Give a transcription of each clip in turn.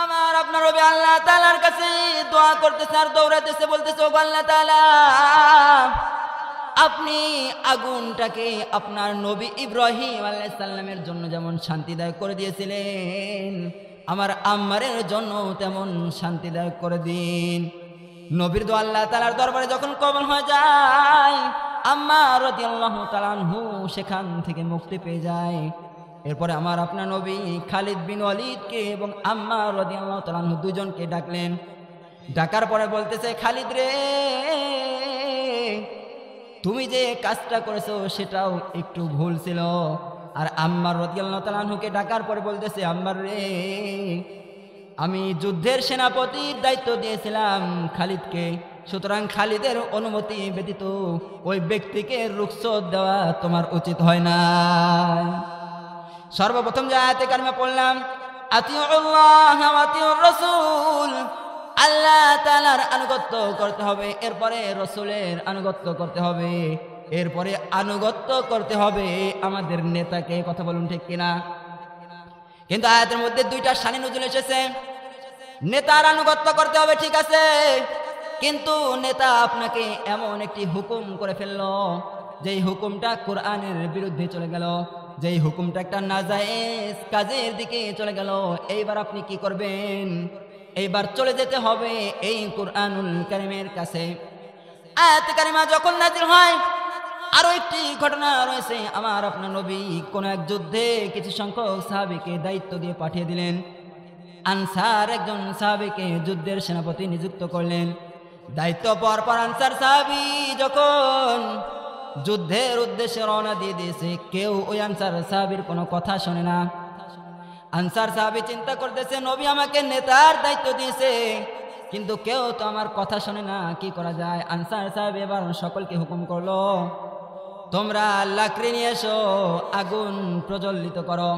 আমার আপনার নবী আল্লাহ তাআলার কাছে দোয়া করতেছে আর দৌড়াতেছে, বলতেছে ও আল্লাহ তাআলা, আপনি আগুনটাকে আপনার নবী ইব্রাহিম আলাইহিস সালামের জন্য যেমন শান্তিদায়ক করে দিয়েছিলেন, আমার আম্মারের জন্য তেমন শান্তিদায়ক করে দিন। নবীর দোয়া আল্লাহ তাআলার দরবারে যখন কবুল হয়ে যায়, আম্মার রাদিয়াল্লাহু তাআলা আনহু সেখান থেকে মুক্তি পেয়ে যায়। এরপরে আমার আপনার নবী খালিদ বিন ওয়ালিদকে এবং আম্মার রাদিয়াল্লাহু তাআলা আনহু দুজনকে ডাকলেন। ডাকার পরে বলতেছে, খালিদ রে, তুমি যে কাজটা করেছো সেটাও একটু ভুল ছিল। আর আম্মার রাদিয়াল্লাহু তাআলা আনহুকে ডাকার পরে বলতেছে, আম্মার রে, আমি যুদ্ধের সেনাপতির দায়িত্ব দিয়েছিলাম খালিদকে, সুতরাং খালিদের অনুমতি ব্যতীত ওই ব্যক্তিকে রুখসত দেওয়া তোমার উচিত হয় না। সর্বপ্রথম যে আয়াতে কারিমা পড়লাম, আতিউল্লাহ ওয়া আতিউর রাসূল, আল্লাহ তাআলার আনুগত্য করতে হবে, এরপরে রাসূলের আনুগত্য করতে হবে, এরপরে আনুগত্য করতে হবে আমাদের নেতাকে। কথা বলুন ঠিক কিনা? কিন্তু আয়াতের মধ্যে দুইটা শানি নজুল এসেছে। নেতার আনুগত্য করতে হবে, ঠিক আছে, কিন্তু নেতা আপনাকে এমন একটি হুকুম করে ফেললো যেই হুকুমটা কোরআনের বিরুদ্ধে চলে গেল, যেই হুকুমটা একটা নাজায়েজ কাজের দিকে চলে গেল। এইবার আপনি কি করবেন? এইবার চলে যেতে হবে এই কুরআনুল কারীমের কাছে। আয়াত কারিমা যখন নাযিল হয়, আরো একটি ঘটনা রয়েছে। আমার আপনার নবী কোন এক যুদ্ধে কিছু সংখ্যক সাহাবীকে দায়িত্ব দিয়ে পাঠিয়ে দিলেন। আনসার একজন সাহাবীকে যুদ্ধের সেনাপতি নিযুক্ত করলেন। দায়িত্ব পাওয়ার পর আনসার সাহাবী যখন যুদ্ধের উদ্দেশ্যে রওনা দিয়ে দিয়েছে, কেউ ওই আনসার সাহাবীর কোনো কথা শোনে না। আনসার সাহাবী চিন্তা করতেছে, নবী আমাকে নেতার দায়িত্ব দিয়েছে, কিন্তু কেউ তো আমার কথা শোনে না, কি করা যায়? আনসার সাহাবী এবার সকলকে হুকুম করলো, তোমরা লাকড়ি নিয়ে এসো, আগুন প্রজ্বলিত করো।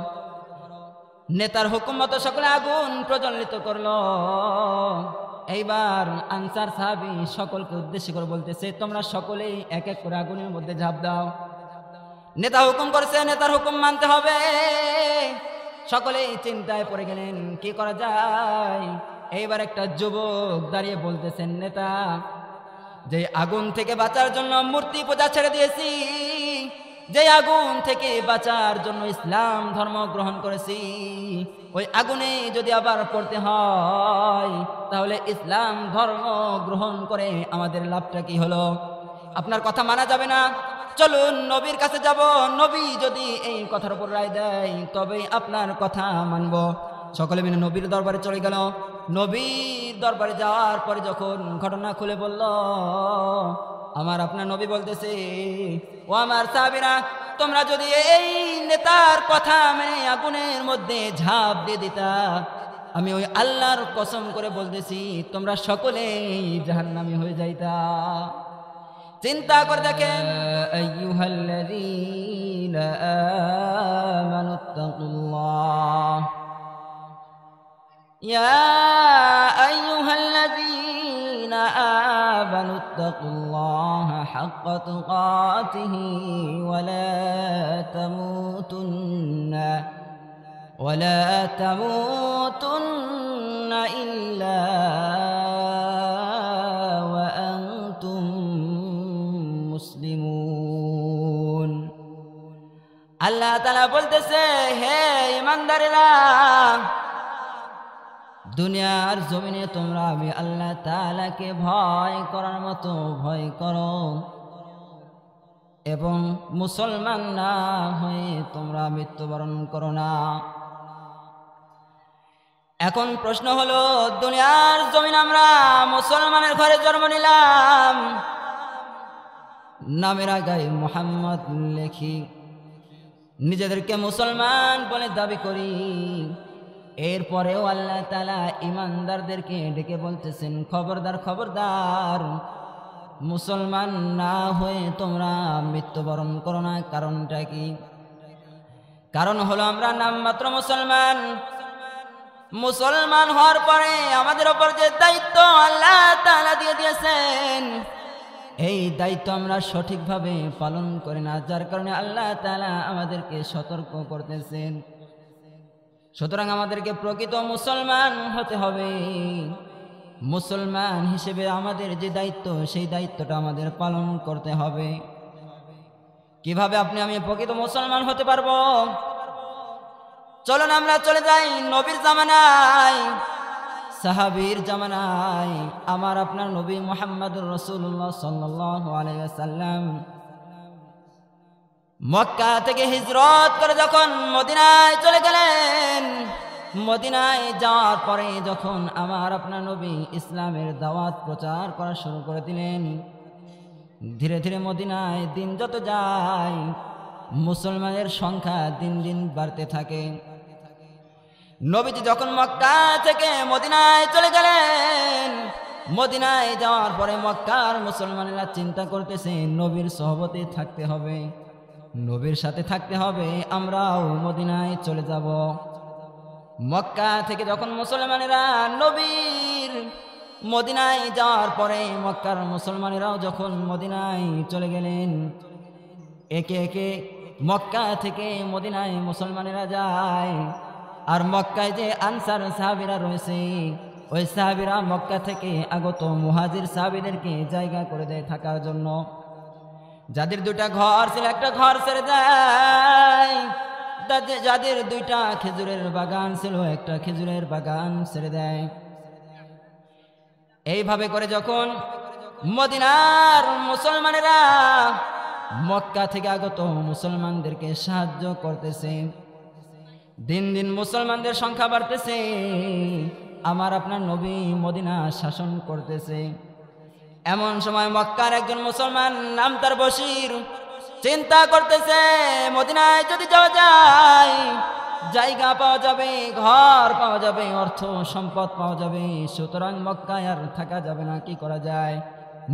নেতার হুকুম মতো সকলে আগুন প্রজ্বলিত করলো। এইবার আনসার সাহাবী সকলকে উদ্দেশ্য করে বলতেছে, তোমরা সকলেই এক এক করে আগুনের মধ্যে ঝাঁপ দাও। নেতা হুকুম করেছে, নেতার হুকুম মানতে হবে। সকলেই চিন্তায় পড়ে গেলেন, কি করা যায়? এইবার একটা যুবক দাঁড়িয়ে বলতেছেন, নেতা, যে আগুন থেকে বাঁচার জন্য মূর্তি পূজা ছেড়ে দিয়েছি, যে আগুন থেকে বাঁচার জন্য ইসলাম ধর্ম গ্রহণ করেছি, ওই আগুনে যদি আবার পড়তে হয়, তাহলে ইসলাম ধর্ম গ্রহণ করে আমাদের লাভটা কি হলো? আপনার কথা মানা যাবে না, চলুন নবীর কাছে যাব, নবী যদি এই কথার উপর রায় দেয় তবেই আপনার কথা মানব। সকলে মিলে নবীর দরবারে চলে গেল। নবীর দরবারে যাওয়ার পরে যখন ঘটনা খুলে বলল, আমার আপনার নবী বলতেছে, ও আমার সাহাবীরা, তোমরা যদি এই নেতার কথা মেনে আগুনের মধ্যে ঝাঁপ দিয়ে দিতা, আমি ওই আল্লাহর কসম করে বলতেছি তোমরা সকলেই জাহান্নামী হয়ে যাইতা। চিন্তা করে দেখেন, আইয়ুহাল্লাযীনা আমানুত্তাকুল্লাহ, ইয়া আইয়ুহাল্লাযীনা আমানুত্তাকুল্লাহা হাক্কা তুকাতিহি ওয়ালা তামুতুন্না ইল্লা ওয়া আনতুম মুসলিমুন। আল্লাহ তাআলা বলতেছে, হে ঈমানদারেরা, দুনিয়ার জমিনে তোমরা আমি আল্লাহ তাআলাকে ভয় করার মতো ভয় করো এবং মুসলমান না হয়ে তোমরা মৃত্যুবরণ করো না। এখন প্রশ্ন হলো, দুনিয়ার জমিন আমরা মুসলমানের ঘরে জন্ম নিলাম, নামের গায়ে মুহাম্মদ লেখি, নিজেদেরকে মুসলমান বলে দাবি করি, এরপরেও আল্লাহ তাআলা ঈমানদারদেরকে ডেকে বলতেছেন, খবরদার খবরদার, মুসলমান না হয়ে তোমরা মৃত্যুবরণ করো না। কারণটা কি? কারণ হলো আমরা নামমাত্র মুসলমান। মুসলমান হওয়ার পরে আমাদের উপর যে দায়িত্ব আল্লাহ তাআলা দিয়ে দিয়েছেন, এই দায়িত্ব আমরা সঠিকভাবে পালন করি না, যার কারণে আল্লাহ তাআলা আমাদেরকে সতর্ক করতেছেন। সুতরাং আমাদেরকে প্রকৃত মুসলমান হতে হবে। মুসলমান হিসেবে আমাদের যে দায়িত্ব, সেই দায়িত্বটা আমাদের পালন করতে হবে। কিভাবে আপনি আমি প্রকৃত মুসলমান হতে পারবো? চলুন আমরা চলে যাই নবীর জামানায়, সাহাবীর জামানায়। আমার আপনার নবী মুহাম্মদুর রাসূলুল্লাহ সাল্লাল্লাহু আলাইহি ওয়াসাল্লাম মক্কা থেকে হিজরত করে যখন মদিনায় চলে গেলেন, মদিনায় যাওয়ার পরে যখন আমার আপনার নবী ইসলামের দাওয়াত প্রচার করা শুরু করে দিলেন, ধীরে ধীরে মদিনায় দিন যত যায় মুসলমানের সংখ্যা দিন দিন বাড়তে থাকে। নবীজি যখন মক্কা থেকে মদিনায় চলে গেলেন, মদিনায় যাওয়ার পরে মক্কার মুসলমানেরা চিন্তা করতেছে নবীর সহবতে থাকতে হবে, নবীর সাথে থাকতে হবে, আমরাও মদিনায় চলে যাব। মক্কা থেকে যখন মুসলমানেরা নবীর মদিনায় যাওয়ার পরে মক্কার মুসলমানেরাও যখন মদিনায় চলে গেলেন, একে একে মক্কা থেকে মদিনায় মুসলমানেরা যায়। আর মক্কায় যে আনসার সাহাবীরা রয়েছে, ওই সাহাবীরা মক্কা থেকে আগত মুহাজির সাহাবীদেরকে জায়গা করে দেয় থাকার জন্য। যাদের দুইটা ঘর ছিল, একটা ঘর ছেড়ে দেয়। যাদের দুইটা খেজুরের বাগান ছিল, একটা খেজুরের বাগান ছেড়ে দেয়। এইভাবে করে যখন মদিনার মুসলমানেরা মক্কা থেকে আগত মুসলমানদেরকে সাহায্য করতেছে, দিন দিন মুসলমানদের সংখ্যা বাড়তেছে। আমার আপনার নবী মদিনা শাসন করতেছে। এমন সময় মক্কার একজন মুসলমান, নাম তার বশির, চিন্তা করতেছে মদিনায় যদি যাওয়া যায়, জায়গা পাওয়া যাবে, ঘর পাওয়া যাবে, অর্থ সম্পদ পাওয়া যাবে, সুতরাং মক্কায় আর থাকা যাবে না, কি করা যায়?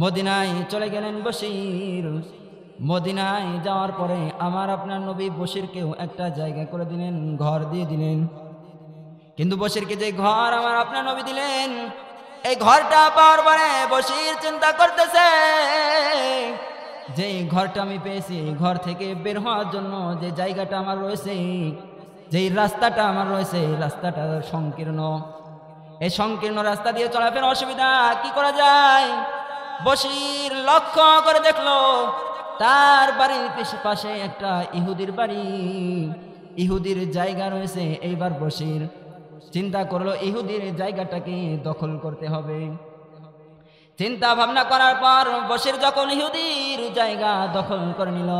মদিনায় চলে গেলেন বশির। মদিনায় যাওয়ার পরে আমার আপনার নবী বশিরকেও একটা জায়গা করে দিলেন, ঘর দিয়ে দিলেন। কিন্তু বশিরকে যে ঘর আমার আপনার নবী দিলেন, এই ঘরটা পাওয়ার পরে বশির চিন্তা করতেছে যে ঘরটা আমি পেয়েছি, ঘর থেকে বের হওয়ার জন্য যে জায়গাটা আমার রয়েছে, যেই রাস্তাটা আমার রয়েছে, রাস্তাটা সংকীর্ণ। এই সংকীর্ণ রাস্তা দিয়ে চলাফেরা অসুবিধা, কি করা যায়? বশির লক্ষ্য করে দেখলো তার বাড়ির পাশে একটা ইহুদির বাড়ি, ইহুদির জায়গা রয়েছে। এইবার বশির চিন্তা করলো ইহুদির জায়গাটাকে দখল করতে হবে। চিন্তা ভাবনা করার পর বশির যখন ইহুদির জায়গা দখল করে নিল,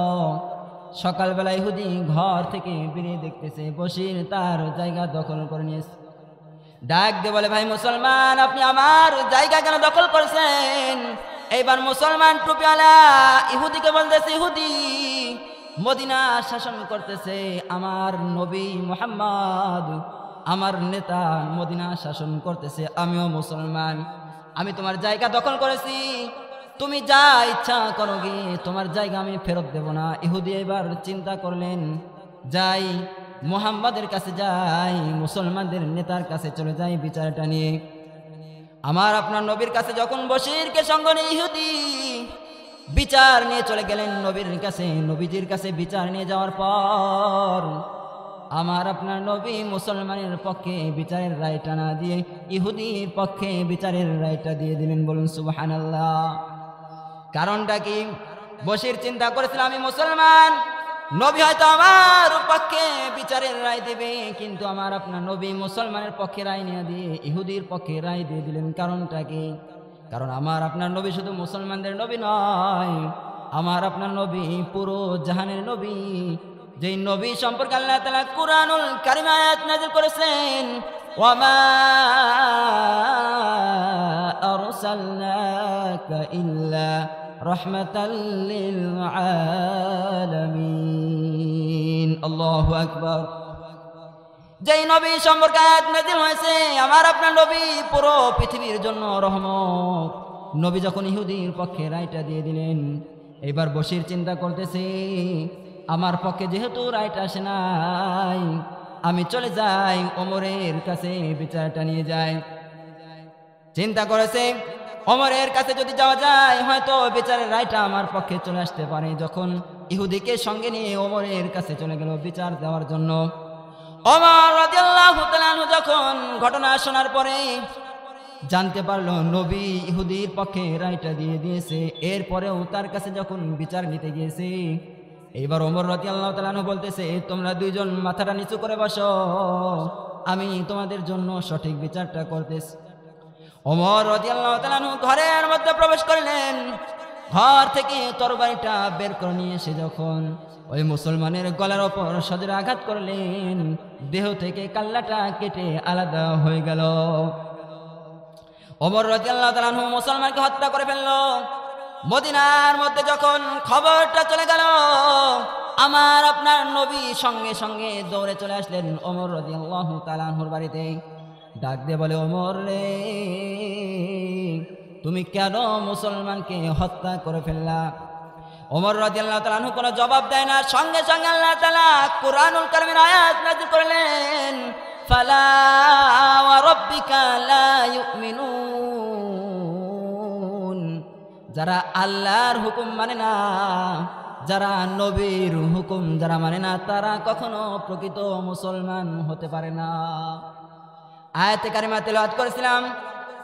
সকালবেলা ইহুদি ঘর থেকে বেরিয়ে দেখতেছে বশির তার জায়গা দখল করে নিয়েছে। ডাক দিয়ে বলে, ভাই মুসলমান, আপনি আমার জায়গা কেন দখল করেছেন? এইবার মুসলমান টুপিওয়ালা ইহুদিকে বলতেছে, ইহুদি মদিনা শাসন করতেছে আমার নবী মুহাম্মদ, আমার নেতা মদিনা শাসন করতেছে, আমিও মুসলমান, আমি তোমার জায়গা দখল করেছি, তুমি যা ইচ্ছা করো গিয়ে, তোমার জায়গা আমি ফেরত দেব না। ইহুদি এবার চিন্তা করলেন, যাই মুহাম্মাদের কাছে যাই, মুসলমানদের নেতার কাছে চলে যাই বিচারটা নিয়ে। আমার আপনার নবীর কাছে যখন বশিরকে সঙ্গ নিয়ে ইহুদি বিচার নিয়ে চলে গেলেন নবীর কাছে, নবীজির কাছে বিচার নিয়ে যাওয়ার পর আমার আপনার নবী মুসলমানের পক্ষে বিচারের রায়টা না দিয়ে ইহুদির পক্ষে বিচারের রায়টা দিয়ে দিলেন। বলুন সুবহানাল্লাহ। কারণটা কি? বশির চিন্তা করেছিল, আমি মুসলমান, নবী হয়তো আমার পক্ষে বিচারের রায় দেবে, কিন্তু আমার আপনার নবী মুসলমানের পক্ষে রায় নিয়ে দিয়ে ইহুদির পক্ষে রায় দিয়ে দিলেন। কারণটা কি? কারণ আমার আপনার নবী শুধু মুসলমানদের নবী নয়, আমার আপনার নবী পুরো জাহানের নবী, যেই নবী সম্পর্কে আল্লাহ তাআলা কুরআনুল কারীমে আয়াত নাযিল করেছেন, ওয়ামা আরসালনাকা ইল্লা রাহমাতাল লিল আলামিন। আল্লাহু আকবার। যেই নবী সম্পর্কে আয়াত নাযিল হয়েছে, আমার আপনার নবী পুরো পৃথিবীর জন্য রহমত। নবী যখন ইহুদির পক্ষে রায়টা দিয়ে দিলেন, এবার বশির চিন্তা করতেছে, আমার পক্ষে যেহেতু রায়টা আসে নাই, আমি চলে যাই ওমরের কাছে বিচারটা নিয়ে যাই। চিন্তা করেছে, ওমরের কাছে যদি যাওয়া যায় হয়তো বিচারের রায়টা আমার পক্ষে চলে আসতে পারে। যখন ইহুদিকে সঙ্গে নিয়ে ওমরের কাছে চলে গেল বিচার দেওয়ার জন্য, ওমর রাদিয়াল্লাহু তাআলা আনহু যখন ঘটনা শোনার পরে জানতে পারলো নবী ইহুদির পক্ষে রায়টা দিয়ে দিয়েছে, এরপরেও তার কাছে যখন বিচার নিতে গিয়েছে, এইবার ওমর রাদিয়াল্লাহু তাআলা আনহু বলতেছে, তোমরা দুইজন মাথাটা নিচু করে বসো, আমি তোমাদের জন্য সঠিক বিচারটা করতেছি। ওমর রাদিয়াল্লাহু তাআলা আনহু ঘরের মধ্যে প্রবেশ করলেন। ঘর থেকে তরবারিটা বের করে নিয়ে এসে যখন ওই মুসলমানের গলার ওপর সজোরে আঘাত করলেন, দেহ থেকে কাল্লাটা কেটে আলাদা হয়ে গেল। ওমর রাদিয়াল্লাহু তাআলা আনহু মুসলমানকে হত্যা করে ফেলল। মদিনার মধ্যে যখন খবরটা চলে গেল, আমার আপনার নবী সঙ্গে সঙ্গে দৌড়ে চলে আসলেন ওমর রাদিয়াল্লাহু তাআলা আনহুর বাড়িতে। ডাক দিয়ে বলে, ওমর রে, তুমি কেন মুসলমানকে হত্যা করে ফেললা? ওমর রাদিয়াল্লাহু তাআলা আনহু কোনো জবাব দেয় না। সঙ্গে সঙ্গে আল্লাহ তাআলা কুরআনুল কারীমের আয়াত নাযিল করলেন, ফালা ওয়া রাব্বিকা লা ইউমিনুন। যারা আল্লাহর হুকুম মানে না, যারা নবীর হুকুম যারা মানে না, তারা কখনো প্রকৃত মুসলমান হতে পারে না। আয়াতে কারিমা তেলাওয়াত করেছিলাম,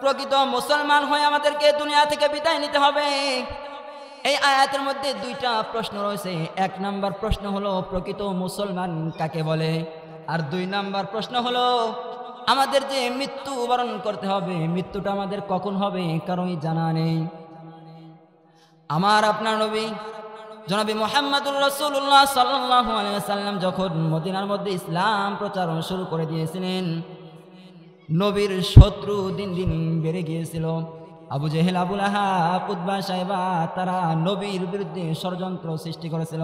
প্রকৃত মুসলমান হয়ে আমাদেরকে দুনিয়া থেকে বিদায় নিতে হবে। এই আয়াতের মধ্যে দুইটা প্রশ্ন রয়েছে। এক নাম্বার প্রশ্ন হলো প্রকৃত মুসলমান কাকে বলে, আর দুই নাম্বার প্রশ্ন হলো আমাদের যে মৃত্যু বরণ করতে হবে, মৃত্যুটা আমাদের কখন হবে কারোই জানা নেই। আমার আপনার নবী জনাবি মুহাম্মদুর রাসূলুল্লাহ সাল্লাল্লাহু আলাইহি ওয়াসাল্লাম যখন মদিনার মধ্যে ইসলাম প্রচার শুরু করে দিয়েছিলেন, নবীর শত্রু দিন দিন বেড়ে গিয়েছিল। আবু জেহেল, আবু লাহাব, উতবা, সাইবা তারা নবীর বিরুদ্ধে ষড়যন্ত্র সৃষ্টি করেছিল।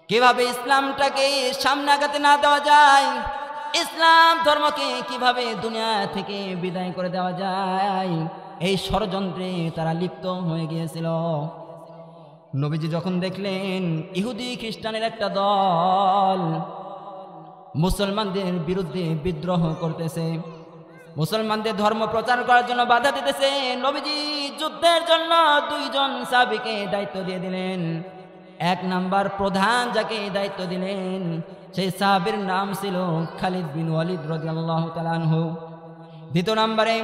কিভাবে ইসলামটাকে সামনে আগাতে না দেওয়া যায়, ইসলাম ধর্মকে কিভাবে দুনিয়া থেকে বিদায় করে দেওয়া যায়, এই ষড়যন্ত্রে তারা লিপ্ত হয়ে গিয়েছিল। নবীজি যখন দেখলেন ইহুদি খ্রিস্টানের একটা দল মুসলমানদের বিরুদ্ধে বিদ্রোহ করতেছে, মুসলমানদের ধর্ম প্রচার করার জন্য বাধা দিতেছে, নবীজি যুদ্ধের জন্য দুইজন সাহাবীকে দায়িত্ব দিয়ে দিলেন। এক নাম্বার প্রধান যাকে দায়িত্ব দিলেন, সেই সাহাবীর নাম ছিল খালিদ বিন ওয়ালিদ রাদিয়াল্লাহু তাআলা আনহু। দ্বিতীয় নম্বরে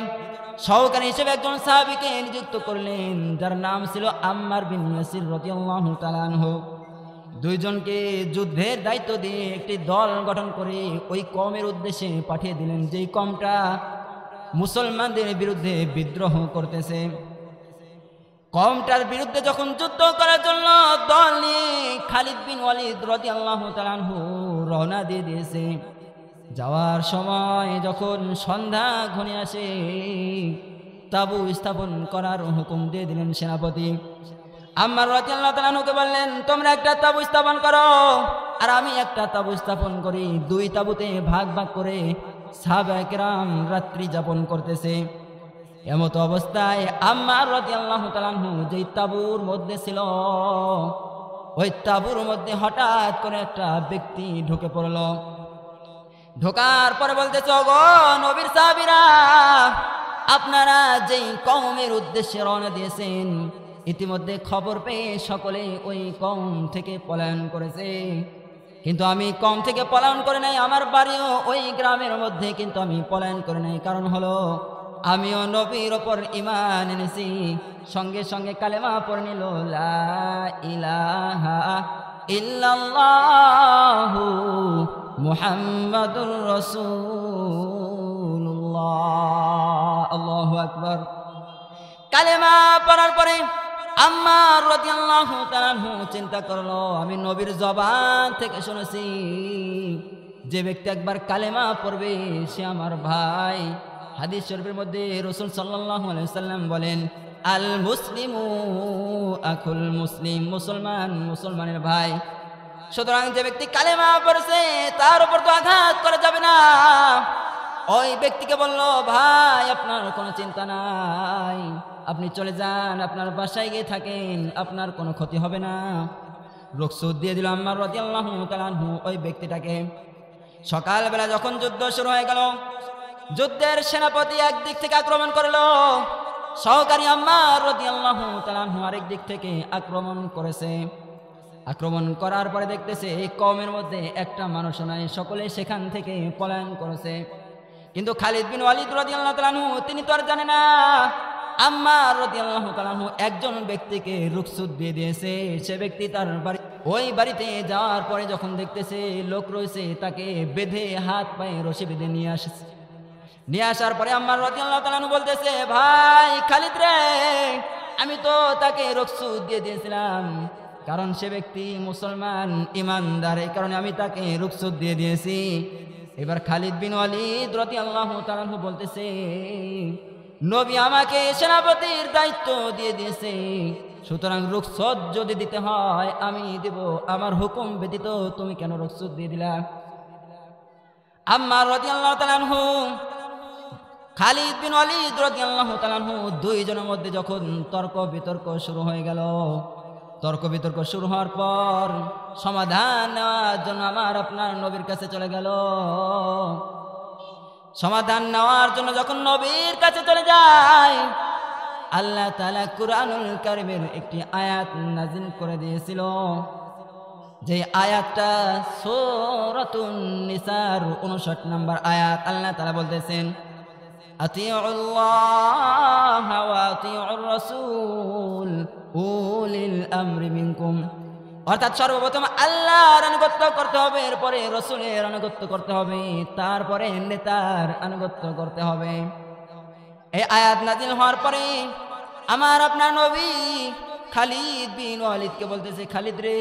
সহকারী হিসেবে একজন সাহাবীকে নিযুক্ত করলেন, যার নাম ছিল আম্মার বিন ইয়াসির রাদিয়াল্লাহু তাআলা আনহু। দুইজনকে যুদ্ধের দায়িত্ব দিয়ে একটি দল গঠন করে ওই কওমের উদ্দেশ্যে পাঠিয়ে দিলেন, যেই কওমটা মুসলমানদের বিরুদ্ধে বিদ্রোহ করতেছে। কওমটার বিরুদ্ধে যখন যুদ্ধ করার জন্য দল নিয়ে খালিদ বিন ওয়ালিদ রাদিয়াল্লাহু তাআলা আনহু রওনা দিয়ে দিয়েছে, যাওয়ার সময় যখন সন্ধ্যা ঘনিয়ে আসে, তাবু স্থাপন করার হুকুম দিয়ে দিলেন সেনাপতি। আম্মার রাদিয়াল্লাহু তাআলা আনহুকে বললেন, তোমরা একটা তাবু স্থাপন করো আর আমি একটা তাবু স্থাপন করি। দুই তাবুতে ভাগ ভাগ করে সাহাবায়ে কেরাম রাত্রি যাপন করতেছে। এমত অবস্থায় আম্মার রাদিয়াল্লাহু তাআলা আনহু যেই তাবুর মধ্যে ছিল, ওই তাবুর মধ্যে হঠাৎ করে একটা ব্যক্তি ঢুকে পড়ল। ঢোকার পরে বলতেছে, ওগো নবীর সাহাবীরা, আপনারা যেই কওমের উদ্দেশ্যে রওনা দিয়েছেন, ইতিমধ্যে খবর পেয়ে সকলে ওই কওম থেকে পলায়ন করেছে, কিন্তু আমি কওম থেকে পলায়ন করে নাই, আমার বাড়িও ওই গ্রামের মধ্যে, কিন্তু আমি পলায়ন করে নাই। কারণ হলো আমিও নবীর ওপর ঈমান এনেছি, সঙ্গে সঙ্গে কালেমা পড়ে নিল, লা ইলাহা ইল্লাল্লাহু মুহাম্মাদুর রাসূলুল্লাহ। আল্লাহু আকবার। কালেমা পড়ার পরে আম্মার রাদিয়াল্লাহু তাআলা আনহু চিন্তা করলো, আমি নবীর জবান থেকে শুনেছি যে ব্যক্তি একবার কালেমা পড়বে সে আমার ভাই। হাদিস শরীফের মধ্যে রাসূল সাল্লাল্লাহু আলাইহি ওয়াসাল্লাম বলেন, আল মুসলিমু আকুল মুসলিম, মুসলমান মুসলমানের ভাই। সুতরাং যে ব্যক্তি কালেমা পড়েছে তার উপর তো আঘাত করা যাবে না। ওই ব্যক্তিকে বলল, ভাই আপনার কোনো চিন্তা নাই, আপনি চলে যান, আপনার বাসায় গিয়ে থাকেন, আপনার কোনো ক্ষতি হবে না। রুখসত দিয়ে দিল আম্মার রাদিয়াল্লাহু তাআলা আনহু ওই ব্যক্তিটাকে। সকালবেলা যখন যুদ্ধ শুরু হয়ে গেল, যুদ্ধের সেনাপতি একদিক থেকে আক্রমণ করলো, সহকারী আম্মার রাদিয়াল্লাহু তাআলা আনহু আরেক দিক থেকে আক্রমণ করেছে। আক্রমণ করার পরে দেখতেছে এই কওমের মধ্যে একটা মানুষ নাই, সকলে সেখান থেকে পলায়ন করেছে। কিন্তু খালিদ বিন ওয়ালিদ রাদিয়াল্লাহু তাআলা আনহু তিনি তো আর জানে না আম্মার রাদিয়াল্লাহু তাআলা আনহু একজন ব্যক্তিকে রুখসুত দিয়ে দিয়েছে। সে ব্যক্তি তার বাড়ি ওই বাড়িতে যাওয়ার পরে যখন দেখতেছে লোক রয়েছে, তাকে বেঁধে হাত পায়ে রশি বেঁধে নিয়ে আসছে। নিয়ে আসার পরে আম্মার রাদিয়াল্লাহু তাআলা আনহু বলতেছে, ভাই খালিদ রে, আমি তো তাকে রুখসুত দিয়ে দিয়েছিলাম, কারণ সে ব্যক্তি মুসলমান ইমানদার, এই কারণে আমি তাকে রুখসুত দিয়ে দিয়েছি। এবার খালিদ বিন ওয়ালিদ রাদিয়াল্লাহু তাআলা আনহু বলতেছে, নবী আমাকে সেনাপতির দায়িত্ব দিয়ে দিয়েছে, সুতরাং রুখসত যদি দিতে হয় আমি দেব, আমার হুকুম ব্যতীত তুমি কেন রুখসত দিয়ে দিলা? আম্মার রাদিয়াল্লাহু তাআলা আনহু খালিদ বিন ওয়ালিদ রাদিয়াল্লাহু তাআলা আনহু দুইজনের মধ্যে যখন তর্ক বিতর্ক শুরু হয়ে গেল, তর্ক বিতর্ক শুরু হওয়ার পর সমাধান নেওয়ার জন্য আমার আপনার নবীর কাছে চলে গেল। সমাধান নেওয়ার জন্য যখন নবীর কাছে চলে যায়, আল্লাহ তাআলা কুরআনুল কারীমের একটি আয়াত নাযিল করে দিয়েছিল, যে আয়াতটা সূরাতুন নিসার 59 নম্বর আয়াত। আল্লাহ তাআলা বলতেছেন, আতিউল্লাহ ওয়া আতিউর রাসূল উলিল আমরি মিনকুম, অর্থাৎ সর্বপ্রথম আল্লাহর আনুগত্য করতে হবে, এরপরে রাসূলের আনুগত্য করতে হবে, তারপরে নেতার আনুগত্য করতে হবে। এই আয়াত নাযিল হওয়ার পরে আমার আপনার নবী খালিদ বিন ওয়ালিদকে বলতেছে, খালিদ রে,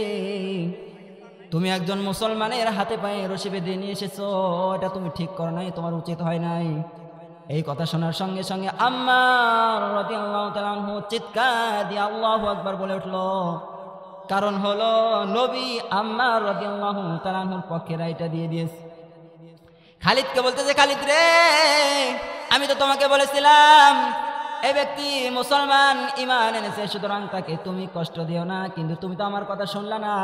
তুমি একজন মুসলমানের হাতে পায়ে রশি বেঁধে নিয়ে এসেছো, এটা তুমি ঠিক করো নাই, তোমার উচিত হয় নাই। এই কথা শোনার সঙ্গে সঙ্গে আম্মার রাদিয়াল্লাহু তাআলা আনহু চিৎকার দিয়ে আল্লাহু আকবার বলে উঠল। কারণ হলো নবী আম্মার রাদিয়াল্লাহু তাআলা আনহুর পক্ষে রায়টা দিয়ে দিয়েছে। খালিদকে বলতেছে, খালিদ রে, আমি তো তোমাকে বলেছিলাম এই ব্যক্তি মুসলমান ঈমান এনেছে, সুতরাং তাকে তুমি কষ্ট দিও না, কিন্তু তুমি তো আমার কথা শুনলা না।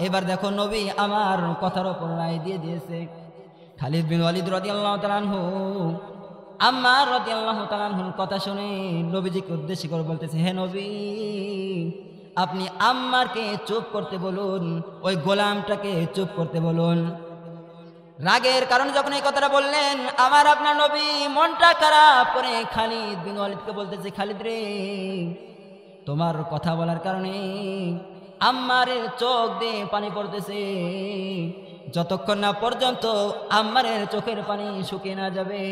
এবার দেখো নবী আমার কথার উপর রায় দিয়ে দিয়েছে। খালিদ বিন ওয়ালিদ রাদিয়াল্লাহু তাআলা আনহু আম্মার রাদিয়াল্লাহু তাআলা আনহুর কথা শুনে নবীজিকে উদ্দেশ্য করে বলতেছে, হে নবী, আপনি আম্মারকে চুপ করতে বলুন, ওই গোলামটাকে চুপ করতে বলুন। রাগের কারণে যখন এই কথাটা বললেন, আমার আপনার নবী মনটা খারাপ করে খালিদ বিন ওয়ালিদকে বলতেছে, খালিদ রে, তোমার কথা বলার কারণে আম্মারের চোখ দিয়ে পানি পড়তেছে, যতক্ষণ না পর্যন্ত আম্মারের চোখের পানি শুকিয়ে না যাবে,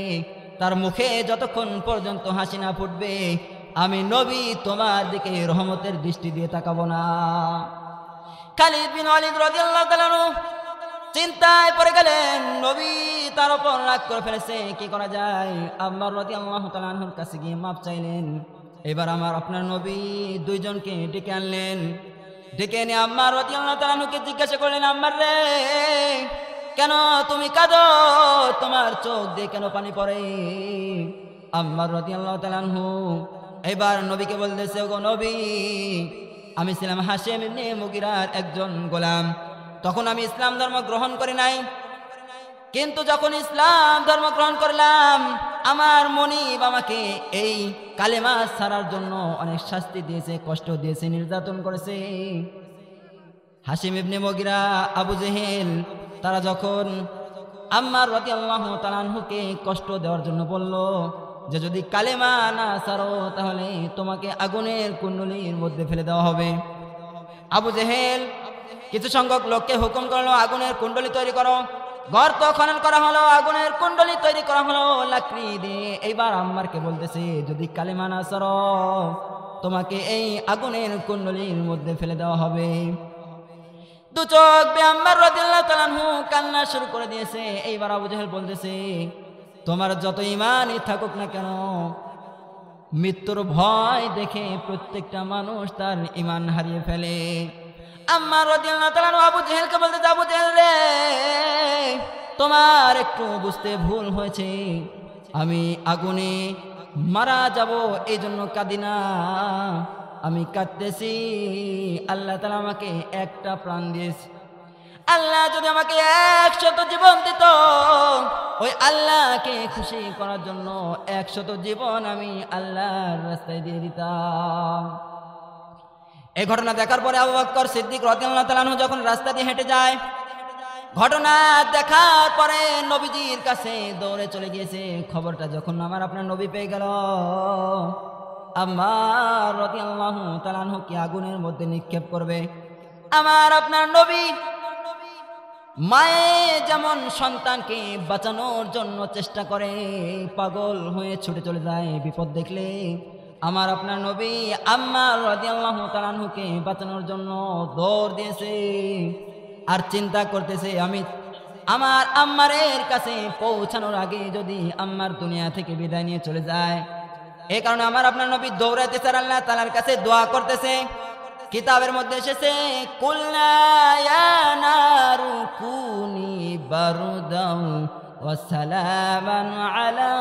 তার মুখে যতক্ষণ পর্যন্ত হাসি না ফুটবে, আমি নবী তোমার দিকে রহমতের দৃষ্টি দিয়ে তাকাবো না। খালিদ বিন ওয়ালিদ রাদিয়াল্লাহু তাআলা আনহু চিন্তায় পড়ে গেলেন, নবী তার উপর রাগ করে ফেলেছে, কি করা যায়? আম্মার রাদিয়াল্লাহু তাআলা আনহুর কাছে গিয়ে মাপ চাইলেন। এবার আমার আপনার নবী দুইজনকে ডেকে আনলেন। ডেকে এনে আম্মার রাদিয়াল্লাহু তাআলা আনহুকে জিজ্ঞাসা করলেন, আম্মার রে, কেন তুমি কাঁদো? তোমার চোখ দিয়ে কেন পানি পড়ে? আম্মার রাদিয়াল্লাহু তাআলা আনহু এবার নবীকে বলতেছে, ওগো নবী, আমি ছিলাম হাশিম ইবনে মুগিরার একজন গোলাম, তখন আমি ইসলাম ধর্ম গ্রহণ করি নাই, কিন্তু যখন ইসলাম ধর্ম গ্রহণ করলাম, আমার মনিব আমাকে এই কালেমা ছাড়ার জন্য অনেক শাস্তি দিয়েছে, কষ্ট দিয়েছে, নির্যাতন করেছে। হাশিম ইবনে মুগিরা, আবু জেহেল, তারা যখন আম্মার রাদিয়াল্লাহু তাআলা আনহুকে কষ্ট দেওয়ার জন্য বলল যে যদি কালেমা না ছাড়ো তাহলে তোমাকে আগুনের কুণ্ডলীর মধ্যে ফেলে দেওয়া হবে, আবু জেহেল কিছু সংখ্যক লোককে হুকুম করলো, আগুনের কুণ্ডলী তৈরি করো। গর্ত খনন করা হলো, আগুনের কুণ্ডলী তৈরি করা হলো লাকড়ি দিয়ে। এইবার আম্মারকে বলতেছে, যদি কালেমা না ছাড়ো তোমাকে এই আগুনের কুণ্ডলীর মধ্যে ফেলে দেওয়া হবে। দু চোখ বেয়ে আম্মার রাদিয়াল্লাহু তাআলা আনহু কান্না শুরু করে দিয়েছে। এইবার আবু জেহেল বলতেছে, তোমার যত ঈমানই থাকুক না কেন, মৃত্যুর ভয় দেখে প্রত্যেকটা মানুষ তার ঈমান হারিয়ে ফেলে। আম্মার রাদিয়াল্লাহু তাআলা আনহু আবু জেহেলকে বলতেছে, আবু জেহেল রে, তোমার একটু বুঝতে ভুল হয়েছে, আমি আগুনে মারা যাব এই জন্য কাঁদি না, আমি কাঁদতেছি আল্লাহ তাআলা আমাকে একটা প্রাণ দিয়েছে। আল্লাহ যদি আমাকে 100 জীবন দিত, ওই আল্লাহকে খুশি করার জন্য 100 জীবন আমি আল্লাহর রাস্তায় দিয়ে দিতাম। এই ঘটনা দেখার পরে আবু বকর সিদ্দিক রাদিয়াল্লাহু তাআলা আনহু যখন রাস্তা দিয়ে হেঁটে যায়, ঘটনা দেখার পরে নবীজির কাছে দৌড়ে চলে গিয়েছে। খবরটা যখন আমার আপনার নবী পেয়ে গেল, আম্মার রাদিয়াল্লাহু তাআলা আনহু কি আগুনের মধ্যে নিক্ষেপ করবে। আমার আপনার নবী মায়ে যেমন সন্তানকে বাঁচানোর জন্য চেষ্টা করে, পাগল হয়ে ছুটে চলে যায় বিপদ দেখলে, আমার আপনার নবী আম্মার রাদিয়াল্লাহু তাআলা আনহুকে বাঁচানোর জন্য দৌড় দিয়েছে আর চিন্তা করতেছে, আমি আমার আম্মারের কাছে পৌঁছানোর আগে যদি আম্মার দুনিয়া থেকে বিদায় নিয়ে চলে যায়। এই কারণে আমার আপনার নবী দৌড়াইতেছে আর আল্লাহ তাআলার কাছে দোয়া করতেছে। কিতাবের মধ্যে এসেছে, কুলনা ইয়া নারু কুনি বারদাও ওয়া সালামান আলা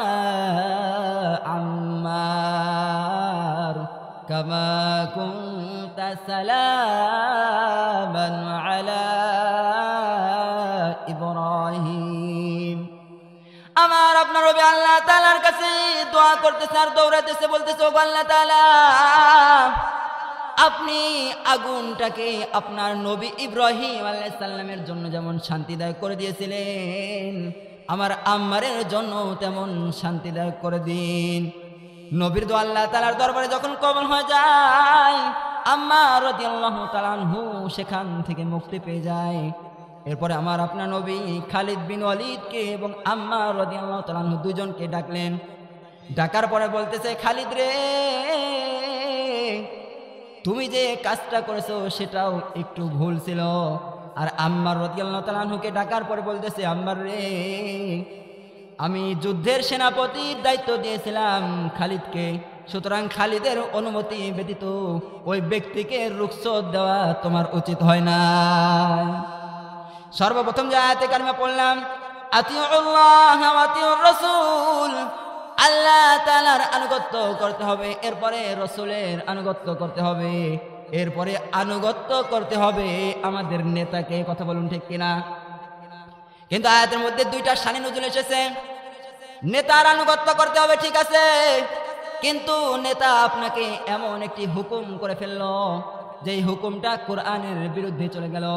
আম্মার কামা কুনতা সালামান আলা ইব্রাহিম। আমার আপনার নবী আল্লাহ তাআলার কাছে দোয়া করতেছে আর দৌড়াতেছে, বলতেছে, ও আল্লাহ তাআলা, আপনি আগুনটাকে আপনার নবী ইব্রাহিম আলাইহিস সালামের জন্য যেমন শান্তিদায়ক করে দিয়েছিলেন, আমার আম্মারের জন্য তেমন শান্তিদায়ক করে দিন। নবীর দোয়া আল্লাহ তাআলার দরবারে যখন কবুল হয়ে যায়, আম্মার রাদিয়াল্লাহু তাআলা আনহু সেখান থেকে মুক্তি পেয়ে যায়। এরপরে আমার আপনার নবী খালিদ বিন ওয়ালিদকে এবং আম্মার রাদিয়াল্লাহু তাআলা আনহু দুজনকে ডাকলেন। ডাকার পরে বলতেছে, খালিদ রে, তুমি যে কাজটা করেছো সেটাও একটু ভুল ছিল। আর আম্মার রাদিয়াল্লাহু তাআলা আনহুকে ডাকার পরে বলতেছে, আম্মার রে, আমি যুদ্ধের সেনাপতির দায়িত্ব দিয়েছিলাম খালিদকে, সুতরাং খালিদের অনুমতি ব্যতীত ওই ব্যক্তিকে রুখসত দেওয়া তোমার উচিত হয় না। সর্বপ্রথম যে আয়াতে কারিমা পড়লাম, আতিউল্লাহ ওয়া আতিউর রাসূল, আল্লাহ তাআলার আনুগত্য করতে হবে, এরপরে রাসূলের আনুগত্য করতে হবে, এরপরে আনুগত্য করতে হবে আমাদের নেতাকে। কথা বলুন ঠিক কিনা? কিন্তু আয়াতের মধ্যে দুইটা শানি নজুল এসেছে। নেতার আনুগত্য করতে হবে, ঠিক আছে, কিন্তু নেতা আপনাকে এমন একটি হুকুম করে ফেললো যেই হুকুমটা কোরআনের বিরুদ্ধে চলে গেল,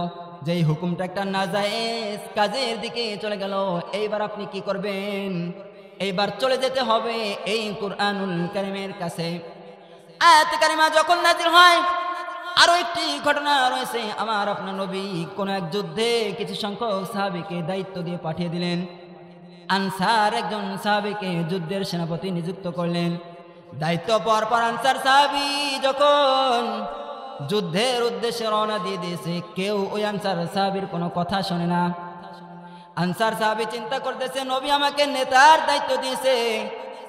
যেই হুকুমটা একটা নাজায়েজ কাজের দিকে চলে গেল। এইবার আপনি কি করবেন? এইবার চলে যেতে হবে এই কুরআনুল কারীমের কাছে। আয়াত কারিমা যখন নাযিল হয়, আরো একটি ঘটনা রয়েছে। আমার আপনার নবী কোন এক যুদ্ধে কিছু সংখ্যক সাহাবীকে দায়িত্ব দিয়ে পাঠিয়ে দিলেন। আনসার একজন সাহাবীকে যুদ্ধের সেনাপতি নিযুক্ত করলেন। দায়িত্ব পাওয়ার পর আনসার সাহাবী যখন যুদ্ধের উদ্দেশ্যে রওনা দিয়ে দিয়েছে, কেউ ওই আনসার সাহাবীর কোনো কথা শোনে না। আনসার সাহাবী চিন্তা করতেছে, নবী আমাকে নেতার দায়িত্ব দিয়েছে,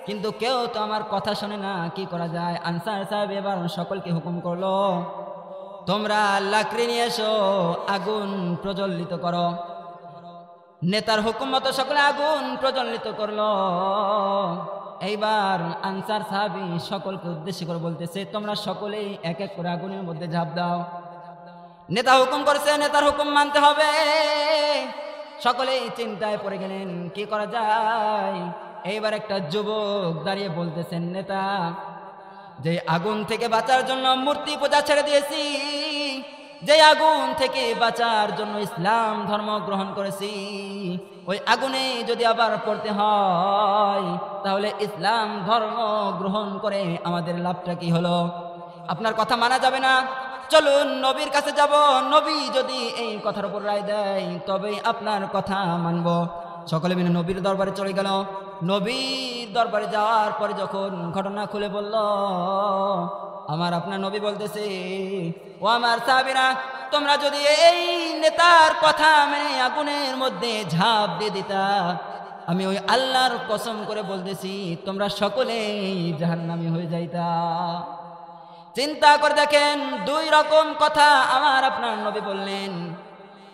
কিন্তু কেউ তো আমার কথা শোনে না, কি করা যায়? আনসার সাহাবী এবার সকলকে হুকুম করলো, তোমরা লাকড়ি নিয়ে এসো, আগুন প্রজ্বলিত করো। নেতার হুকুম মতো সকলে আগুন প্রজ্বলিত করলো। এইবার আনসার সাহাবী সকলকে উদ্দেশ্য করে বলতেছে, তোমরা সকলেই এক এক করে আগুনের মধ্যে ঝাঁপ দাও। নেতা হুকুম করেছে, নেতার হুকুম মানতে হবে। সকলেই চিন্তায় পড়ে গেলেন, কি করা যায়? এইবার একটা যুবক দাঁড়িয়ে বলতেছেন, নেতা, যে আগুন থেকে বাঁচার জন্য মূর্তি পূজা ছেড়ে দিয়েছি, যে আগুন থেকে বাঁচার জন্য ইসলাম ধর্ম গ্রহণ করেছি, ওই আগুনে যদি আবার পড়তে হয় তাহলে ইসলাম ধর্ম গ্রহণ করে আমাদের লাভটা কি হলো? আপনার কথা মানা যাবে না, চলুন নবীর কাছে যাব, নবী যদি এই কথার উপর রায় দেয় তবেই আপনার কথা মানব। সকলে মিলে নবীর দরবারে চলে গেল। নবীর দরবারে যাওয়ার পরে যখন ঘটনা খুলে বলল, আমার আপনার নবী বলতেছে, ও আমার সাহাবীরা, তোমরা যদি এই নেতার কথা মেনে আগুনের মধ্যে ঝাঁপ দিয়ে দিতা, আমি ওই আল্লাহর কসম করে বলতেছি তোমরা সকলেই জাহান্নামী হয়ে যাইতা। চিন্তা করে দেখেন, দুই রকম কথা আমার আপনার নবী বললেন।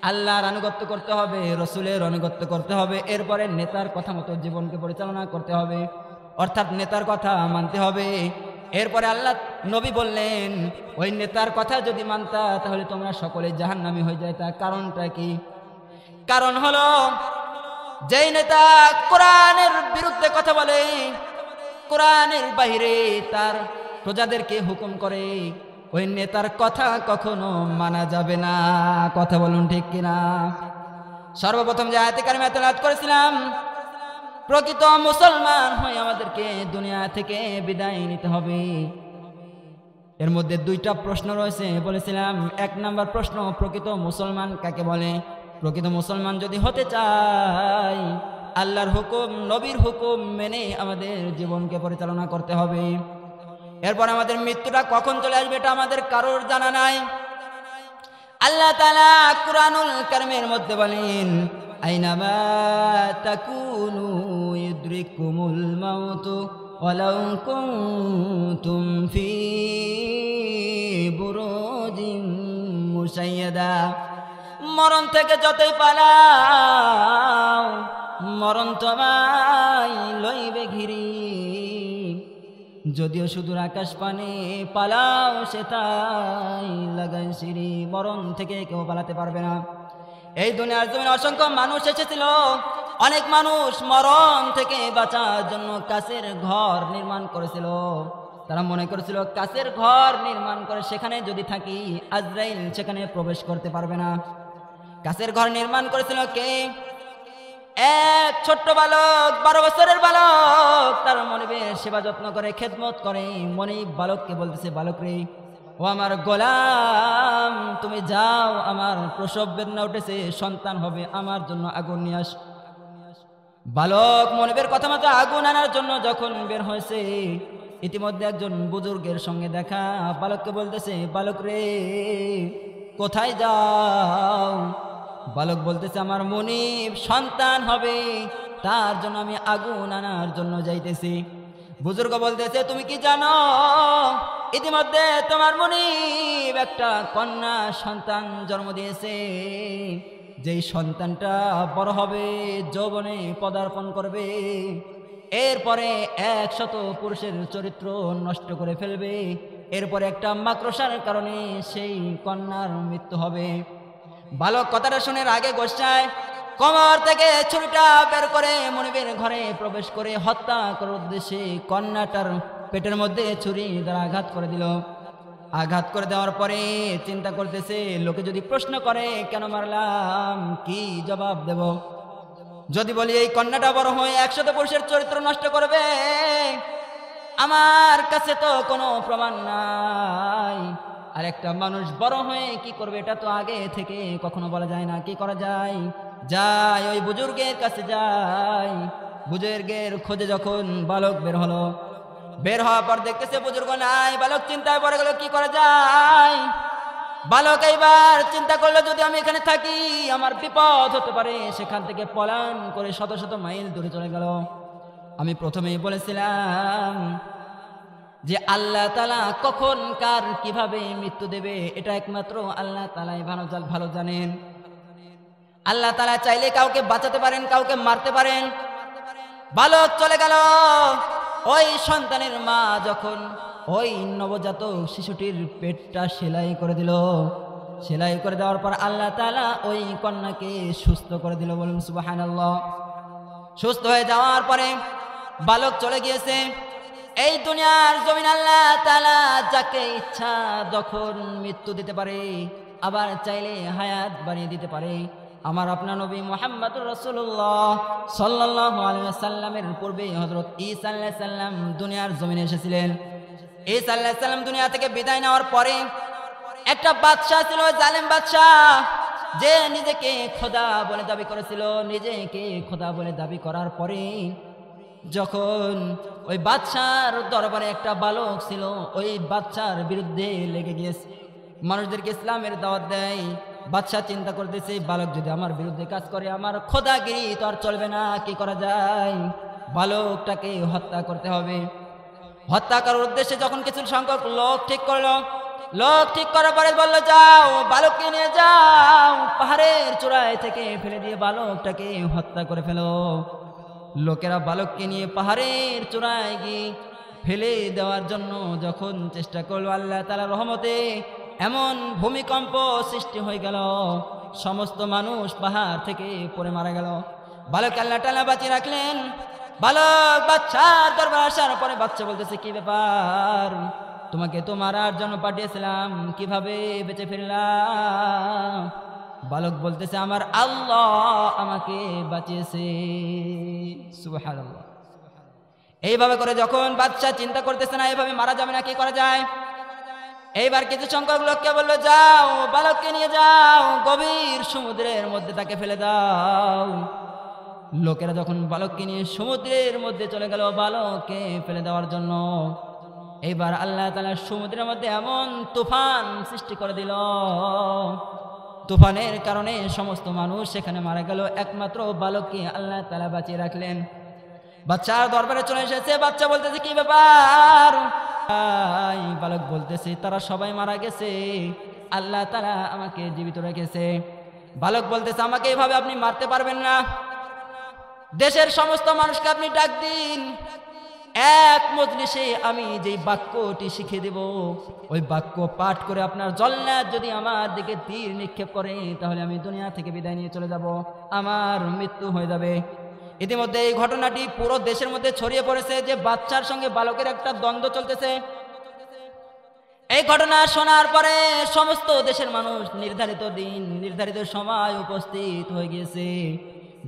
আল্লাহর আনুগত্য করতে হবে, রসুলের আনুগত্য করতে হবে, এরপরে নেতার কথা মতো জীবনকে পরিচালনা করতে হবে, অর্থাৎ নেতার কথা মানতে হবে। এরপরে আল্লাহ নবী বললেন, ওই নেতার কথা যদি মানতা তাহলে তোমরা সকলে জাহান্নামী হয়ে যাইতা। কারণটা কি? কারণ হলো, যেই নেতা কোরআনের বিরুদ্ধে কথা বলে, কোরআনের বাইরে তার প্রজাদেরকে হুকুম করে, ওই নেতার কথা কখনো মানা যাবে না। কথা বলুন ঠিক কিনা? সর্বপ্রথম যে আয়াতে কারিমা তেলাওয়াত করেছিলাম, প্রকৃত মুসলমান হয়ে আমাদেরকে দুনিয়া থেকে বিদায় নিতে হবে। এর মধ্যে দুইটা প্রশ্ন রয়েছে বলেছিলাম। এক নাম্বার প্রশ্ন, প্রকৃত মুসলমান কাকে বলে? প্রকৃত মুসলমান যদি হতে চাই, আল্লাহর হুকুম নবীর হুকুম মেনে আমাদের জীবনকে পরিচালনা করতে হবে। এরপর আমাদের মৃত্যুটা কখন চলে আসবে এটা আমাদের কারোর জানা নাই। আল্লাহ তাআলা কুরআনুল কারীমের মধ্যে বলেন, আইনামা তাকুনু ইউদরিকুমুল মাউতু ওয়ালাউ কুনতুম ফি বুরুজিন মুশাইয়াদা। মরণ থেকে যতই পালাও, মরণ তোমায় লইবে ঘিরি। যদিও সুদূর আকাশ পানে পালাও, সে তাই লাগাই সিঁড়ি। মরণ থেকে কেউ পালাতে পারবে না। এই দুনিয়ার জমিনে অসংখ্য মানুষ এসেছিল। অনেক মানুষ মরণ থেকে বাঁচার জন্য কাচের ঘর নির্মাণ করেছিল। তারা মনে করেছিল কাচের ঘর নির্মাণ করে সেখানে যদি থাকি আজরাইল সেখানে প্রবেশ করতে পারবে না। কাচের ঘর নির্মাণ করেছিল কে? এক ছোট্ট বালক, 12 বছরের বালক। তার মনিবের সেবা যত্ন করে, খেদমত করে। মনিব বালককে বলতেছে, বালক রে, ও আমার গোলাম, তুমি যাও, আমার প্রসব বেদনা উঠেছে, সন্তান হবে, আমার জন্য আগুন নিয়ে আস। বালক মনিবের কথা মতো আগুন আনার জন্য যখন বের হয়েছে, ইতিমধ্যে একজন বুজুর্গের সঙ্গে দেখা। বালককে বলতেছে, বালক রে, কোথায় যাও? বালক বলতেছে, আমার মনিব সন্তান হবে, তার জন্য আমি আগুন আনার জন্য যাইতেছি। বুজুর্গ বলতেছে, তুমি কি জানো ইতিমধ্যে তোমার মনিব একটা কন্যা সন্তান জন্ম দিয়েছে। যেই সন্তানটা বড় হবে, যৌবনে পদার্পণ করবে, এরপরে 100 পুরুষের চরিত্র নষ্ট করে ফেলবে। এরপরে একটা মাকড়সার কারণে সেই কন্যার মৃত্যু হবে। বালক কথাটা শুনে রাগে গোসায় কমর থেকে ছুরিটা বের করে মনিবের ঘরে প্রবেশ করে হত্যা করার উদ্দেশ্যে কন্যাটার পেটের মধ্যে ছুরি দ্বারা আঘাত করে দিল। আঘাত করে দেওয়ার পরে চিন্তা করতেছে, লোকে যদি প্রশ্ন করে কেন মারলাম, কি জবাব দেব? যদি বলি এই কন্যাটা বড় হয়ে 100 পুরুষের চরিত্র নষ্ট করবে, আমার কাছে তো কোনো প্রমাণ নাই। আর একটা মানুষ বড় হয়ে কি করবে এটা তো আগে থেকে কখনো বলা যায় না। কি করা যায়? যাই ওই বুজুর্গের কাছে যাই। বুজুর্গের খোঁজে যখন বালক বের হলো, বের হওয়ার পর দেখতেছে বুজুর্গ নাই। বালক চিন্তায় পড়ে গেল, কি করা যায়? বালক এইবার চিন্তা করলো, যদি আমি এখানে থাকি আমার বিপদ হতে পারে। সেখান থেকে পলায়ন করে 100 মাইল দূরে চলে গেল। আমি প্রথমেই বলেছিলাম যে আল্লাহ তাআলা কখন কার কিভাবে মৃত্যু দেবে এটা একমাত্র আল্লাহ তাআলাই ভালো জানেন। আল্লাহ তাআলা চাইলে কাউকে বাঁচাতে পারেন, কাউকে মারতে পারেন। বালক চলে গেল। ওই সন্তানের মা যখন ওই নবজাতক শিশুটির পেটটা সেলাই করে দিল, সেলাই করে দেওয়ার পর আল্লাহ তাআলা ওই কন্যাকে সুস্থ করে দিল। বলুন সুবহানাল্লাহ। সুস্থ হয়ে যাওয়ার পরে বালক চলে গিয়েছে। এই দুনিয়ার জমিন আল্লাহ তাআলা যাকে ইচ্ছা যখন মৃত্যু দিতে পারে, আবার চাইলে হায়াত বাড়িয়ে দিতে পারে। আমার আপনার নবী মুহাম্মদুর রাসূলুল্লাহ সাল্লাল্লাহু আলাইহি ওয়াসাল্লামের পূর্বে হযরত ঈসা আলাইহিস সালাম দুনিয়ার জমিনে এসেছিলেন। ঈসা আলাইহিস সালাম দুনিয়া থেকে বিদায় নেওয়ার পরে একটা বাদশা ছিল, জালেম বাদশা, যে নিজেকে খোদা বলে দাবি করেছিল। নিজেকে খোদা বলে দাবি করার পরে যখন ওই বাদশার দরবারে একটা বালক ছিল, ওই বাদশার বিরুদ্ধে লেগে গিয়েছে, মানুষদেরকে ইসলামের দাওয়াত দেয়। বাদশা চিন্তা করতেছে, বালক যদি আমার বিরুদ্ধে কাজ করে আমার খোদাগিরি তো আর চলবে না। কি করা যায়? বালকটাকে হত্যা করতে হবে। হত্যা করার উদ্দেশ্যে যখন কিছু সংখ্যক লোক ঠিক করলো, লোক ঠিক করার পরে বললো, যাও বালককে নিয়ে যাও, পাহাড়ের চূড়ায় থেকে ফেলে দিয়ে বালকটাকে হত্যা করে ফেলো। লোকেরা বালককে নিয়ে পাহাড়ের চূড়ায় গিয়ে ফেলে দেওয়ার জন্য যখন চেষ্টা করলো, আল্লাহ তাআলার রহমতে এমন ভূমিকম্প সৃষ্টি হয়ে গেল, সমস্ত মানুষ পাহাড় থেকে পড়ে মারা গেল। বালক আল্লাহ তাআলা বাঁচিয়ে রাখলেন। বালক বাদশার দরবারে আসার পরে বাদশা বলতেছে, কি ব্যাপার? তোমাকে তো মারার জন্য পাঠিয়েছিলাম, কিভাবে বেঁচে ফিরলাম? বালক বলতেছে, আমার আল্লাহ আমাকে বাঁচিয়েছে। সুবহানাল্লাহ। এইভাবে করে যখন বাচ্চা চিন্তা করতেছে না এইভাবে মারা যাবে না, কি করা যায়? এইবার কিছু সংখ্যক লোককে বললো, যাও বালককে নিয়ে যাও, গভীর সমুদ্রের মধ্যে তাকে ফেলে দাও। লোকেরা যখন বালককে নিয়ে সমুদ্রের মধ্যে চলে গেল বালককে ফেলে দেওয়ার জন্য, এইবার আল্লাহ তাআলা সমুদ্রের মধ্যে এমন তুফান সৃষ্টি করে দিল, তুফানের কারণে সমস্ত মানুষ সেখানে মারা গেল, একমাত্র বালককে আল্লাহ তাআলা বাঁচিয়ে রাখলেন। বাচ্চার দরবারে চলে এসেছে, বাচ্চা বলতেছে, কি ব্যাপার? বালক বলতেছে, তারা সবাই মারা গেছে, আল্লাহ তাআলা আমাকে জীবিত রেখেছে। বালক বলতেছে, আমাকে এভাবে আপনি মারতে পারবেন না, দেশের সমস্ত মানুষকে আপনি ডাক দিন, এক মজলিসে আমি যেই বাক্যটি শিখিয়ে দেব, ওই বাক্য পাঠ করে আপনার জল্লাদ যদি আমার দিকে তীর নিক্ষেপ করে, তাহলে আমি দুনিয়া থেকে বিদায় নিয়ে চলে যাব, আমার মৃত্যু হয়ে যাবে। ইতিমধ্যে এই ঘটনাটি পুরো দেশের মধ্যে ছড়িয়ে পড়েছে যে বাচ্চার সঙ্গে বালকের একটা দ্বন্দ্ব চলতেছে। এই ঘটনা শোনার পরে সমস্ত দেশের মানুষ নির্ধারিত দিন নির্ধারিত সময় উপস্থিত হয়ে গিয়েছে।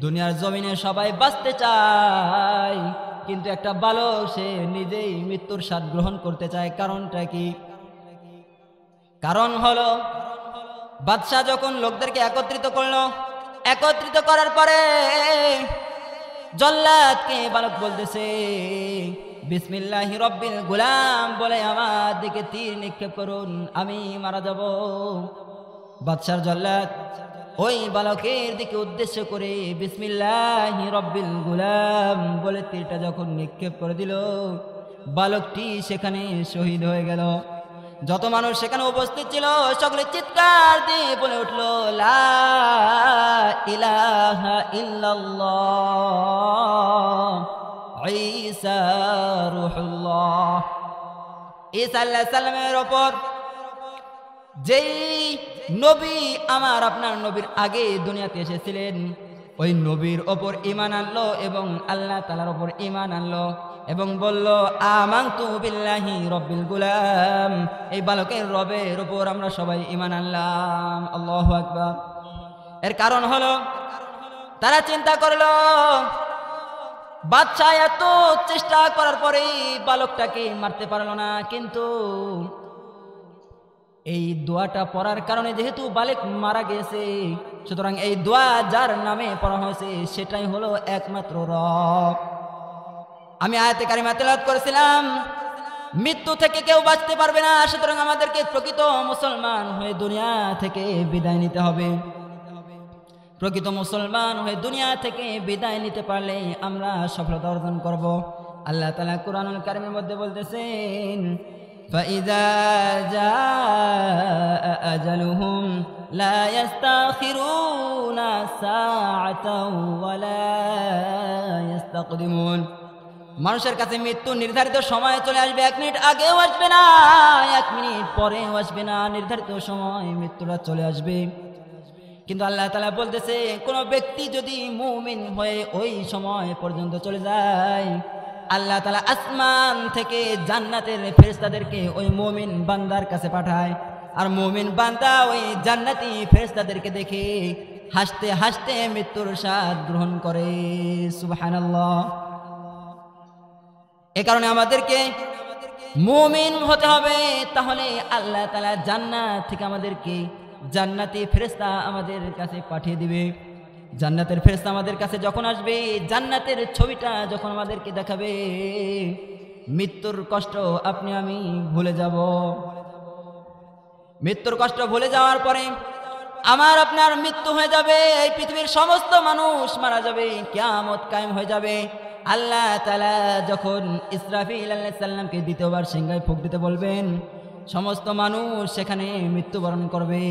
দুনিয়ার জমিনে সবাই বাঁচতে চায়, কিন্তু একটা বালক সে নিজেই মৃত্যুর স্বাদ গ্রহণ করতে চায়। কারণটা কি? কারণ হলো, বাদশাহ যখন লোকদেরকে একত্রিত করলো, একত্রিত করার পরে জল্লাদকে বালক বলতেছে, বিসমিল্লাহি রব্বিল গুলাম বলে আমার দিকে তীর নিক্ষেপ করুন, আমি মারা যাব। বাদশার জল্লাদ ওই বালকের দিকে উদ্দেশ্য করে বিসমিল্লাহি রব্বিল গুলাম বলে তীরটা যখন নিক্ষেপ করে দিল, বালকটি সেখানে শহীদ হয়ে গেল। যত মানুষ সেখানে উপস্থিত ছিল সকলে চিৎকার দিয়ে বলে উঠল, লা ইলাহা ইল্লাল্লাহ ঈসা রূহুল্লাহ। ঈসা আলাইহিস সালামের উপর যেই নবী আমার আপনার নবীর আগে দুনিয়াতে এসেছিলেন, ওই নবীর ওপর ঈমান আনলো এবং আল্লাহ তাআলার ওপর ঈমান আনলো এবং বলল, আমানতু বিল্লাহি রব্বিল গুলাম, এই বালকের রবের উপর আমরা সবাই ঈমান আনলাম। আল্লাহু আকবার। এর কারণ হলো, তারা চিন্তা করলো, বাদশা এত চেষ্টা করার পরে বালকটাকে মারতে পারলো না, কিন্তু এই দোয়াটা পড়ার কারণে যেহেতু বালক মারা গেছে, সুতরাং এই দোয়া যার নামে পড়া হয়েছে সেটাই হলো একমাত্র রব। আমি আয়াতে কারিমা তেলাওয়াত করেছিলাম, মৃত্যু থেকে কেউ বাঁচতে পারবে না, সুতরাং আমাদেরকে প্রকৃত মুসলমান হয়ে দুনিয়া থেকে বিদায় নিতে হবে। প্রকৃত মুসলমান হয়ে দুনিয়া থেকে বিদায় নিতে পারলে আমরা সফলতা অর্জন করব। আল্লাহ তাআলা কুরআনুল কারীমের মধ্যে বলতেছেন, فإذا جاء أجلهم لا يستأخرون ساعة ولا يستقدمون। মানুষের কাছে মৃত্যু নির্ধারিত সময়ে চলে আসবে, 1 মিনিট আগেও আসবে না, 1 মিনিট পরেও আসবে না, নির্ধারিত সময় মৃত্যুটা চলে আসবে। কিন্তু আল্লাহ তাআলা বলতেছে, কোন ব্যক্তি যদি মুমিন হয়ে ওই সময় পর্যন্ত চলে যায়, আল্লাহ তাআলা আসমান থেকে জান্নাতের ফেরেশতাদেরকে ওই মুমিন বান্দার কাছে পাঠায়, আর মুমিন বান্দা ওই জান্নাতি ফেরেশতাদেরকে দেখে হাসতে হাসতে মৃত্যুর স্বাদ গ্রহণ করে। সুবহানাল্লাহ। এ কারণে আমাদেরকে মুমিন হতে হবে, তাহলে আল্লাহ তাআলা জান্নাত থেকে আমাদেরকে জান্নাতি ফেরেশতা আমাদের কাছে পাঠিয়ে দিবে। জান্নাতের ফেরেশতা আমাদের কাছে যখন আসবে, জান্নাতের ছবিটা যখন আমাদেরকে দেখাবে, মৃত্যুর কষ্ট আপনি আমি ভুলে যাব। মৃত্যুর কষ্ট ভুলে যাওয়ার পরে আমার আপনার মৃত্যু হয়ে যাবে, এই পৃথিবীর সমস্ত মানুষ মারা যাবে, কিয়ামত কায়েম হয়ে যাবে। আল্লাহ তাআলা যখন ইসরাফিল আলাইহিস সালামকে দ্বিতীয়বার সিংহায় ফুঁক দিতে বলবেন, সমস্ত মানুষ সেখানে মৃত্যুবরণ করবে।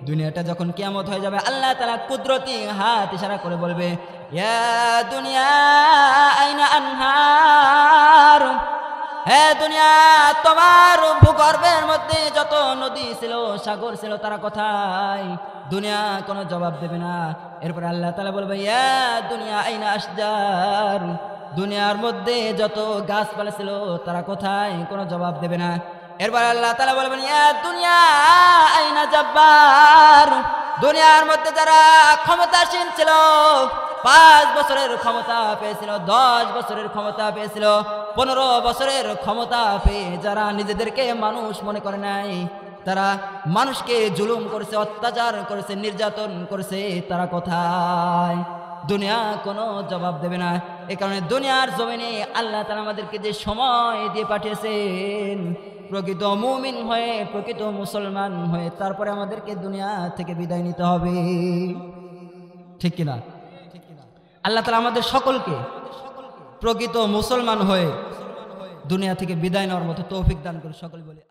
দুনিয়াটা যখন কিয়ামত হয়ে যাবে, আল্লাহ তাআলা কুদরতি হাত ইশারা করে বলবে, ইয়া দুনিয়া আইনা আনহার, হে দুনিয়া তোমার ভূগর্ভের মধ্যে যত নদী ছিল সাগর ছিল তারা কোথায়? দুনিয়া কোনো জবাব দেবে না। এরপর আল্লাহ তাআলা বলবে, ইয়া দুনিয়া আইনা আশজার, দুনিয়ার মধ্যে যত গাছপালা ছিল তারা কোথায়? কোনো জবাব দেবে না। এরপর আল্লাহ তাআলা বলবেন ইয়া দুনিয়া আইনা জাব্বার, দুনিয়ার মধ্যে যারা ক্ষমতাসীন ছিল, 5 বছরের ক্ষমতা পেয়েছিল, 10 বছরের ক্ষমতা পেয়েছিল, 15 বছরের ক্ষমতা পেয়ে যারা নিজেদেরকে মানুষ মনে করে নাই, তারা মানুষকে জুলুম করেছে, অত্যাচার করেছে, নির্যাতন করেছে, তারা কোথায়? দুনিয়া কোনো জবাব দেবে না। এই কারণে দুনিয়ার জমিনে আল্লাহ তাআলা আমাদেরকে যে সময় দিয়ে পাঠিয়েছেন, প্রকৃত মুমিন হয়ে, প্রকৃত মুসলমান হয়ে তারপরে আমাদেরকে দুনিয়া থেকে বিদায় নিতে হবে। ঠিক কিনা? আল্লাহ তাআলা আমাদের সকলকে প্রকৃত মুসলমান হয়ে দুনিয়া থেকে বিদায় নেওয়ার মতো তৌফিক দান করে সকলে বলে